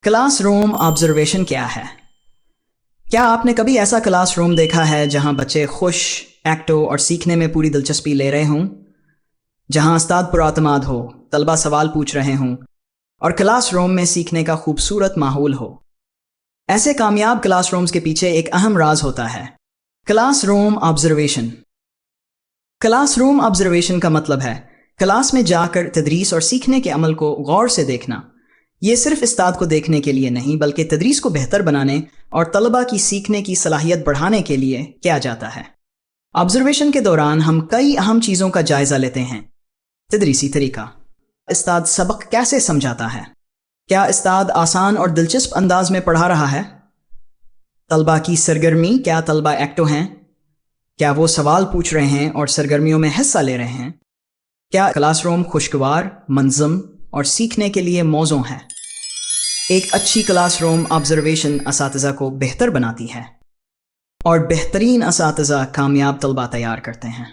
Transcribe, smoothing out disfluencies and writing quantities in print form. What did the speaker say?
Class room observation क्या है? क्या आपने कभी ऐसा क्लास रूम देखा है जहां बच्चे खुश, एक्टिव और सीखने में पूरी दिलचस्पी ले रहे हों, जहां उस्ताद पुरअतमाद हो, तलबा सवाल पूछ रहे हों और क्लास रूम में सीखने का खूबसूरत माहौल हो? ऐसे कामयाब क्लास रूम्स के पीछे एक अहम राज होता है, class room observation. Class room observation का मतलब है क्लास में जाकर तदरीस और सीखने के अमल को गौर से देखना। ये सिर्फ उस्ताद को देखने के लिए नहीं बल्कि तदरीस को बेहतर बनाने और तलबा की सीखने की सलाहियत बढ़ाने के लिए किया जाता है। ऑब्जर्वेशन के दौरान हम कई अहम चीज़ों का जायज़ा लेते हैं। तदरीसी तरीका, उस्ताद सबक कैसे समझाता है? क्या उस्ताद आसान और दिलचस्प अंदाज में पढ़ा रहा है? तलबा की सरगर्मी, क्या तलबा एक्टिव हैं? क्या वो सवाल पूछ रहे हैं और सरगर्मियों में हिस्सा ले रहे हैं? क्या क्लासरूम खुशगवार, मंज़म और सीखने के लिए मौजूद है? एक अच्छी क्लासरूम ऑब्जर्वेशन असातिज़ा को बेहतर बनाती है और बेहतरीन असातिज़ा कामयाब तलबा तैयार करते हैं।